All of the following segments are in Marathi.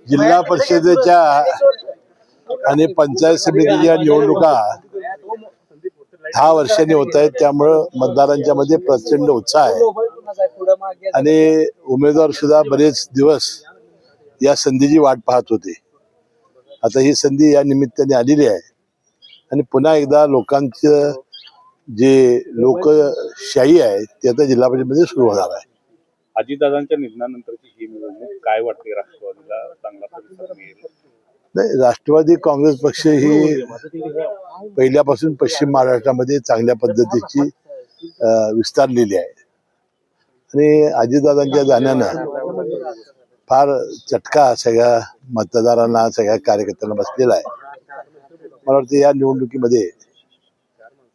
जिल्हा परिषदेच्या आणि पंचायत समितीच्या निवडणुका 10 वर्षांनी होत आहेत, त्यामुळं मतदारांच्या मध्ये प्रचंड उत्साह आहे आणि उमेदवार सुद्धा बरेच दिवस या संधीची वाट पाहत होते. आता ही संधी या निमित्ताने आलेली आहे आणि पुन्हा एकदा लोकांचं जे लोकशाही आहे ते आता जिल्हा परिषदेमध्ये सुरू होणार आहे. अजितदादांच्या निधनानंतरची ही निवडणूक काय वाटते? राष्ट्रवादीला चांगला प्रतिसाद मिळेल? नाही, राष्ट्रवादी काँग्रेस पक्ष ही पहिल्यापासून पश्चिम महाराष्ट्रामध्ये चांगल्या पद्धतीची विस्तारलेली आहे आणि अजितदादांच्या जाण्यानं फार चटका सगळ्या मतदारांना, सगळ्या कार्यकर्त्यांना बसलेला आहे. मला वाटतं या निवडणुकीमध्ये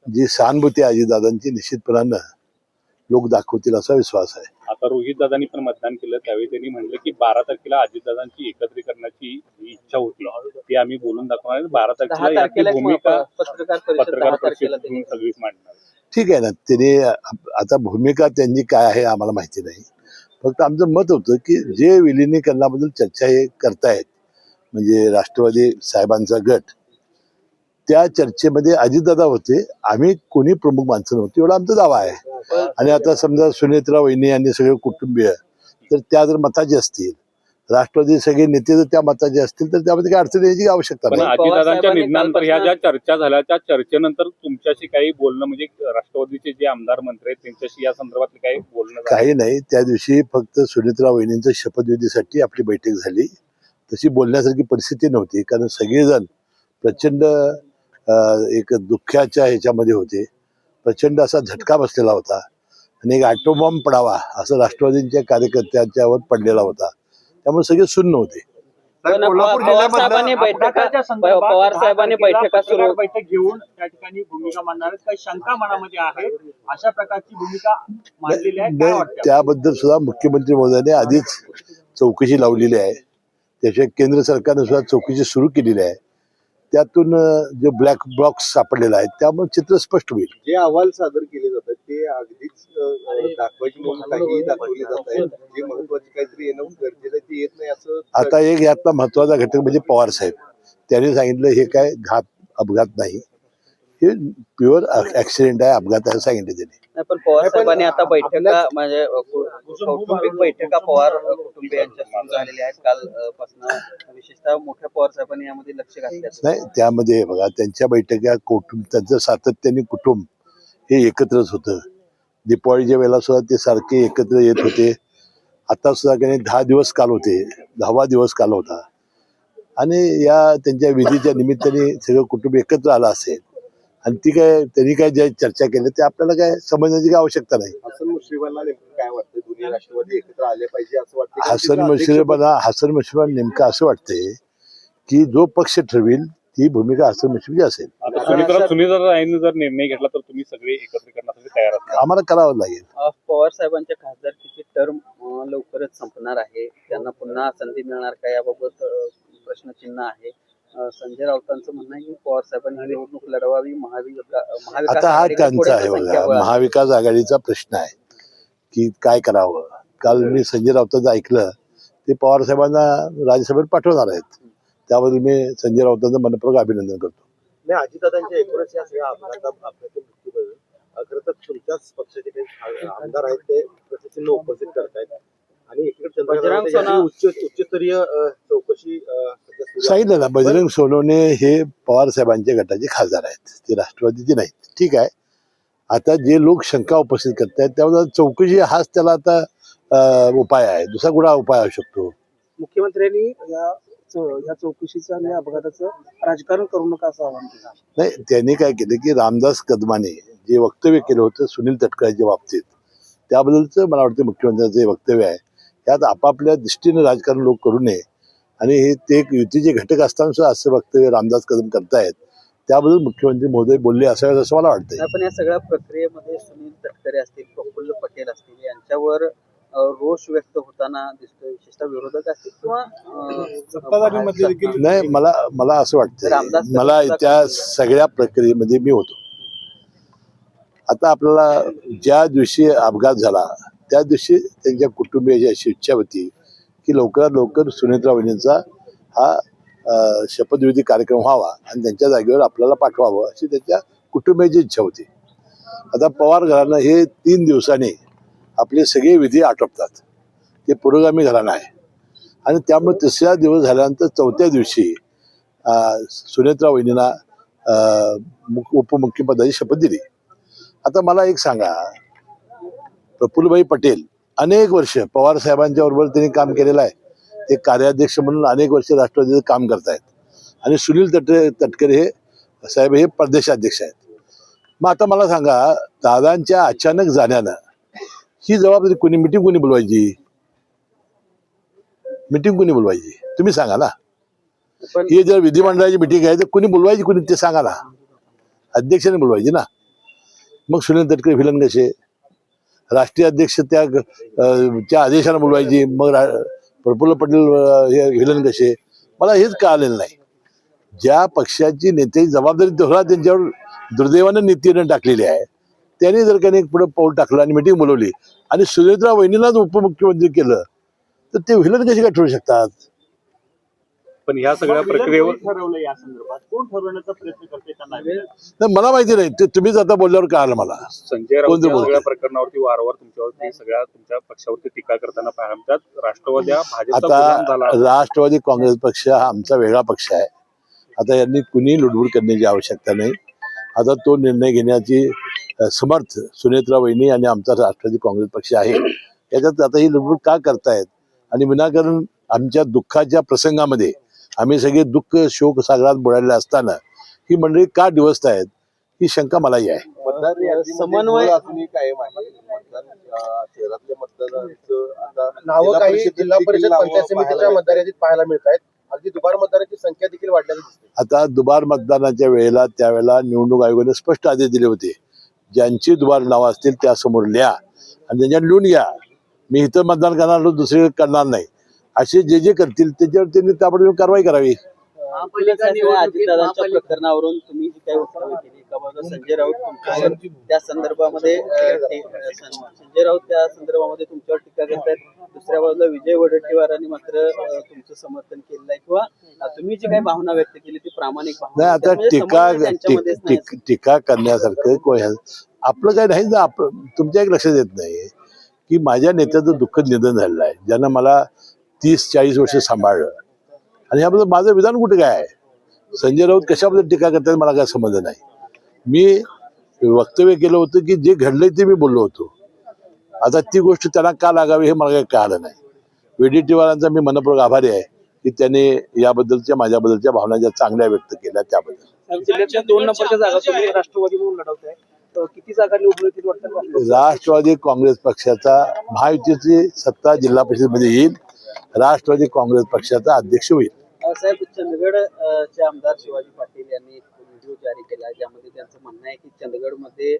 जी सहानुभूती आहे अजितदादांची निश्चितपणानं लोक दाखवतील असा विश्वास आहे. आता रोहितदादांनी पण मतदान केलं, त्यावेळी त्यांनी म्हटलं की 12 तारखेला अजितदादांची एकत्रीकरणाची इच्छा होती, ती आम्ही बोलून दाखवणार. 12 तारखेला याची भूमिका पत्रकार परिषदेतून सगळीच मांडणार. ठीक आहे ना, त्याने आता भूमिका त्यांची काय आहे आम्हाला माहिती नाही. फक्त आमचं मत होतं की जे विलिनीकरणाबद्दल चर्चा हे करतायत म्हणजे राष्ट्रवादी साहेबांचा गट, त्या चर्चेमध्ये अजितदादा होते, आम्ही कोणी प्रमुख माणसं नव्हती, एवढा आमचा दावा आहे. आणि आता समजा सुनेत्रा वहिनी यांनी सगळे कुटुंबीय तर त्या जर मताचे असतील, राष्ट्रवादी सगळे नेते जर त्या मताचे असतील तर त्यामध्ये काही अडचण यायची आवश्यकता नाही. अजितदादांच्या निधनानंतर ह्या ज्या चर्चा झाल्या त्या चर्चेनंतर तुमच्याशी काही बोलणं, म्हणजे राष्ट्रवादीचे जे आमदार मंत्री आहेत त्यांच्याशी या संदर्भातले काही बोलणं? काही नाही, त्या दिवशी फक्त सुनेत्रा वहिनींच्या शपथविधीसाठी आपली बैठक झाली. तशी बोलण्यासारखी परिस्थिती नव्हती, कारण सगळेजण प्रचंड एक दुःखाच्या ह्याच्यामध्ये होते. प्रचंड असा झटका बसलेला होता आणि एक ॲटोबॉम्ब पडावा असं राष्ट्रवादींच्या कार्यकर्त्यांच्यावर पडलेला होता, त्यामुळे सगळे सुन्न होते. पवार साहेबांनी बैठक घेऊन त्या ठिकाणी भूमिका मांडणार, काही शंका मनामध्ये आहे, अशा प्रकारची भूमिका मांडलेली आहे. त्याबद्दल सुद्धा मुख्यमंत्री महोदयाने आधीच चौकशी लावलेली आहे. त्याशिवाय केंद्र सरकारने सुद्धा चौकशी सुरू केलेली आहे. त्यातून जो ब्लॅक बॉक्स सापडलेला आहे त्यामुळे चित्र स्पष्ट होईल. जे अहवाल सादर केले जातात ते अगदीच दाखवायची म्हणून काही दाखवले जात आहेत, जे महत्वाचे काहीतरी येणं गरजेचं ते येत नाही असं. आता एक यातला महत्वाचा घटक म्हणजे पवार साहेब, त्यांनी सांगितलं हे काय अपघात नाही, हे प्युअर ऍक्सिडेंट आहे, अपघात आहे सांगितलं त्यांनी. पण पवार साहेबांनी आता बैठका म्हणजे कौटुंबिक बैठका पवार कुटुंबियांच्या सुरू झालेल्या आहेत कालपासून. विशेषतः मोठ्या पवार साहेबांनी यामध्ये लक्ष घातलं नाही. त्यामध्ये बघा त्यांच्या बैठका त्यांचं सातत्याने कुटुंब हे एकत्रच होतं. दीपावलीच्या वेळेला सुद्धा ते सारखे एकत्र येत होते. आता सुद्धा काही 10 दिवस काल होते, 10वा दिवस काल होता आणि या त्यांच्या विधीच्या निमित्ताने सगळं कुटुंब एकत्र आलं असेल आणि त्यांनी काय ज्या चर्चा केल्या ते आपल्याला काय समजण्याची काय आवश्यकता नाही. हसन मुश्रीफांना नेमकं काय वाटतं, दोन्ही राष्ट्रवादी एकत्र आले पाहिजे असं वाटतं? हसन मुश्रीफ नेमकं असं वाटतंय की जो पक्ष ठरवेल ती भूमिका हसन मुश्रीफची असेल. सुनीताताईंनी जर निर्णय घेतला तर तुम्ही सगळे एकत्र करण्यासाठी तयार आहात? आम्हाला करावं लागेल. पवार साहेबांच्या खासदारकीची टर्म लवकरच संपणार आहे, त्यांना पुन्हा संधी मिळणार का याबाबत प्रश्नचिन्ह आहे. संजय राऊतांचं म्हणणं आहे की पवार साहेबांनी निवडणूक लढवावी. आता हा त्यांचा आहे बघा, महाविकास आघाडीचा प्रश्न आहे की काय करावं. काल मी संजय राऊतांचं ऐकलं, ते पवार साहेबांना राज्यसभेत पाठवणार आहेत. त्याबद्दल मी संजय राऊतांचं मनपूर्वक अभिनंदन करतो. नाही, अजितदादांच्या एकूणच या सगळ्या अपघातातून मृत्यू खरं तर तुमच्याच पक्षाचे काही आमदार आहेत ते प्रश्नचिन्ह उपस्थित करतायत आणि उच्चस्तरीय चौकशी सांगितलं ना. बजरंग सोनवणे हे पवार साहेबांच्या गटाचे खासदार आहेत, ते राष्ट्रवादीचे नाहीत. ठीक आहे, आता जे लोक शंका उपस्थित करतायत त्यामुळे चौकशी हाच त्याला आता उपाय आहे, दुसरा कुठला उपाय असू शकतो. मुख्यमंत्र्यांनी या चौकशीचं आणि अपघाताचं राजकारण करू नका असं आवाहन केलं. नाही, त्यांनी काय केलं की रामदास कदमाने जे वक्तव्य केलं होतं सुनील तटकरेच्या बाबतीत, त्याबद्दलचं मला वाटतं मुख्यमंत्र्यांचं जे वक्तव्य आहे त्यात आपापल्या दृष्टीने राजकारण लोक करू नये आणि हे ते एक युतीचे घटक असताना सुद्धा असं वक्तव्य रामदास कदम करतायत, त्याबद्दल मुख्यमंत्री महोदय बोलले असावेत असं मला वाटतंय. पण या सगळ्या प्रक्रियेमध्ये सुनील तटकरे असतील, प्रफुल्ल पटेल असतील यांच्यावर रोष व्यक्त होताना दिसतोय, विशेषतः विरोधक असतील किंवा नाही. मला असं वाटतं, मला त्या सगळ्या प्रक्रियेमध्ये मी होतो. आता आपल्याला ज्या दिवशी अपघात झाला त्या दिवशी त्यांच्या कुटुंबियाची अशी इच्छा होती की लवकरात लवकर सुनेत्रा वहिनींचा हा शपथविधी कार्यक्रम व्हावा आणि त्यांच्या जागेवर आपल्याला पाठवावं अशी त्यांच्या कुटुंबियाची इच्छा होती. आता पवार घराणं हे 3 दिवसांनी आपले सगळे विधी आटोपतात. ते पुरोगामी घराणं आहे आणि त्यामुळे 3रा दिवस झाल्यानंतर 4थ्या दिवशी सुनेत्रा वहिनींना उपमुख्यपदाची शपथ दिली. आता मला एक सांगा, प्रफुल्लभाई पटेल अनेक वर्ष पवार साहेबांच्या बरोबर त्यांनी काम केलेलं आहे. ते कार्याध्यक्ष म्हणून अनेक वर्ष राष्ट्रवादीचं काम करतायत आणि सुनील तटकरे हे साहेब हे प्रदेशाध्यक्ष आहेत. मग आता मला सांगा, दादांच्या अचानक जाण्यानं ही जबाबदारी कोणी मिटिंग कोणी बोलवायची? मिटिंग कोणी बोलवायची तुम्ही सांगा ना. पण ही जर विधिमंडळाची मिटिंग आहे तर कोणी बोलवायची, कोणी ते सांगा ना. अध्यक्षाने बोलवायची ना. मग सुनील तटकरे विलन कसे? राष्ट्रीय अध्यक्ष त्या आदेशाने बोलवायची. मग प्रफुल्ल पटेल हे विलन कसे? मला हेच कळालेलं नाही. ज्या पक्षाची नेत्याची जबाबदारी तेवढा त्यांच्यावर दुर्दैवानं नीतीने टाकलेली आहे, त्यांनी जर काही पुढे पाऊल टाकलं आणि मिटिंग बोलवली आणि सुनेत्रा वहिनीलाच उपमुख्यमंत्री केलं तर ते विलन कसे काय ठरू शकतात? पण ह्या सगळ्या प्रक्रियेवर ठरवलं या संदर्भात कोण ठरवण्याचा प्रयत्न करते त्यांना नाही, मला माहिती नाही. ते तुम्हीच आता बोलल्यावर कळालं मला. संजय कोण राऊत ते या बोलतंय? सगळ्या प्रकरणावरती वारंवार तुमच्यावरती सगळ्या तुमच्या पक्षावरती टीका करताना पाहायला मिळतात. राष्ट्रवादी हा भाजपचा गुलाम झाला. आता राष्ट्रवादी काँग्रेस पक्ष हा आमचा वेगळा पक्ष आहे. आता यांनी कुणी लुडबुड करण्याची आवश्यकता नाही. आता तो निर्णय घेण्याची समर्थ सुनेत्रा वहिनी आणि आमचा राष्ट्रवादी काँग्रेस पक्ष आहे. याच्यात आता ही लुडबुड का करतायत आणि विनाकारण आमच्या दुःखाच्या प्रसंगामध्ये आम्ही सगळे दुःख शोक सागरात बुडालेले असताना ही मंडळी का डिवचतायत ही शंका मलाही आहे. मतदार यादीमध्ये समन्वय- घोळ अजूनही कायम आहे. शहरातल्या मतदारांचं आता नावं काही जिल्हा परिषद नावं पंचायत समितीच्या पाहायला मतदार यादीत पाहायला मिळत आहेत. अगदी दुबार मतदारांची संख्या देखील वाढलेली दिसते. आता दुबार मतदानाच्या वेळेला त्यावेळेला निवडणूक आयोगाने स्पष्ट आदेश दिले होते, ज्यांची दुबार नावं असतील त्यासमोर लिहा आणि त्यांच्यावर लिहून घ्या. मी इथं मतदान करणार, दुसरीकडे करणार नाही, असे जे करतील त्याच्यावर त्यांनी ताबडतोब कारवाई करावी. अजितदादांच्या प्रकरणावरून तुम्ही जी काही वक्तव्य केली एका बाजूला संजय राऊत तुमच्यावर त्या संदर्भामध्ये संजय राऊत त्या संदर्भामध्ये तुमच्यावर टीका करतायत, दुसऱ्या बाजूला विजय वडेट्टीवारांनी मात्र तुमचं समर्थन केलेलं आहे किंवा तुम्ही जी काही भावना व्यक्त केली ती प्रामाणिक भावना नाही, आहे. आता त्यामुळे समन्वय त्यांच्यामध्येच नाही असं. टीका करण्यासारखं आपलं काही नाही. तुमच्या एक लक्षात येत नाही की माझ्या नेत्याचं दुःखद निधन झालेलं आहे, ज्यानं मला 30-40 वर्ष सांभाळलं आणि ह्याबद्दल माझं विधान कुठे काय आहे? संजय राऊत कशाबद्दल टीका करतात मला काय समजलं नाही. मी वक्तव्य केलं होतं की जे घडलंय ते मी बोललो होतो. आता ती गोष्ट त्यांना का लागावी हे मला काही कळालं नाही. वडेट्टीवारांचा मी मनपूर्वक आभारी आहे की त्याने याबद्दलच्या माझ्याबद्दलच्या भावना ज्या चांगल्या व्यक्त केल्या त्याबद्दल. जिल्ह्यातल्या 2 नंबरच्या जागा तुम्ही राष्ट्रवादी म्हणून लढवताय. किती जागा निवडून येतील वाटतं? राष्ट्रवादी काँग्रेस पक्षाचा महायुतीची सत्ता जिल्हा परिषदेमध्ये येईल. राष्ट्रवादी काँग्रेस पक्षाचा अध्यक्ष होईल. साहेब, चंदगडचे आमदार शिवाजी पाटील यांनी एक व्हिडिओ जारी केला ज्यामध्ये त्यांचं म्हणणं आहे की चंदगडमध्ये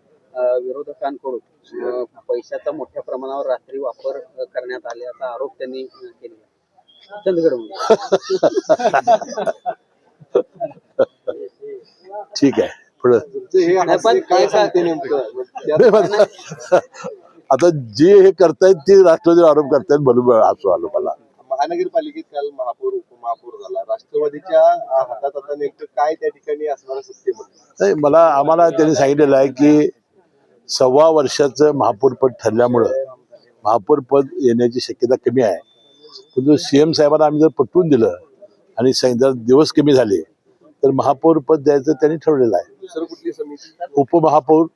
विरोधकांकडून पैशाचा मोठ्या प्रमाणावर रात्री वापर करण्यात आल्याचा आरोप त्यांनी केला चंदगडमध्ये. ठीक आहे, पुढं हे नाही, पण काय एका- सांगते नेमकं? आता जे हे करतायत ते राष्ट्रवादी आरोप करतायत बरोबर असं आलो मला. महानगरपालिकेत काल महापौर उपमहापौर झाला. राष्ट्रवादीच्या हातात आता नेमकं काय त्या ठिकाणी असणार सत्तेमध्ये? नाही, आम्हाला त्यांनी सांगितलेलं आहे की 1.25 वर्षाचं महापौर पद ठरल्यामुळं महापौर पद येण्याची शक्यता कमी आहे. पण CM साहेबांना आम्ही जर पटवून दिलं आणि जर दिवस कमी झाले तर महापौर पद द्यायचं त्यांनी ठरवलेलं आहे. दुसरं कुठली समिती? उपमहापौर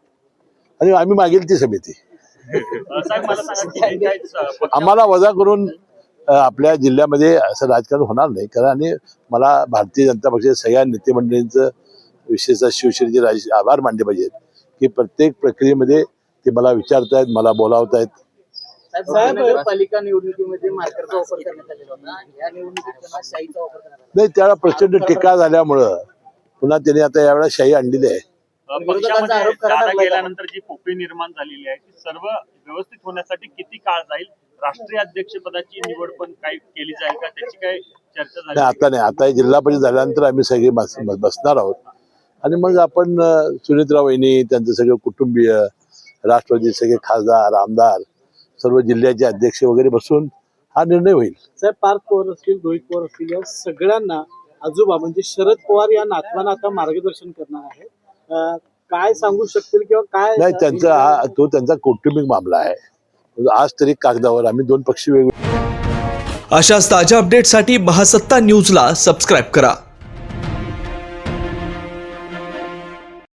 आणि आम्ही मागेल ती समिती. साहेब मला सांगा की काय आम्हाला वजा करून आपल्या जिल्ह्यामध्ये असं राजकारण होणार नाही. कारण आणि मला भारतीय जनता पक्षाच्या सगळ्या नेते मंडळींचं विशेषतः शिवसेनेचे आभार मानले पाहिजेत की प्रत्येक प्रक्रियेमध्ये ते मला विचारतायत, मला बोलावतायत. नगरपालिका निवडणुकीमध्ये मार्करचा वापर करण्यात आलेला होता. या निवडणुकीत पुन्हा शाईचा वापर करण्यात आला. नाही, त्याला प्रचंड टीका झाल्यामुळं पुन्हा त्यांनी आता यावेळेला शाही आणलेली आहे. पक्षामध्ये आरोप करायला दादा लागला. गेल्यानंतर जी पोकळी निर्माण झालेली आहे ती सर्व व्यवस्थित होण्यासाठी किती काळ जाईल? राष्ट्रीय अध्यक्षपदाची निवड पण काही केली जाईल का? त्याची काय चर्चा झाली? नाही, आता नाही. आता जिल्हा परिषद झाल्यानंतर आम्ही सगळे बसणार आहोत आणि मग आपण सुनेत्रा वहिनी, त्यांचं सगळं कुटुंबीय, राष्ट्रवादी सगळे खासदार, आमदार, सर्व जिल्ह्याचे अध्यक्ष वगैरे बसून हा निर्णय होईल. साहेब, पार्थ पवार असतील, रोहित पवार असतील, या सगळ्यांना आजोबा म्हणजे शरद पवार या नातवांना आता मार्गदर्शन करणार आहे. काय सांगू शकतील किंवा काय नाही, तो त्यांचा कौटुंबिक मामला आहे. आज तरी कागदावर आम्ही दोन पक्ष वेगवेगळे. अशाच ताज्या अपडेटसाठी महासत्ता न्यूजला सबस्क्राईब करा.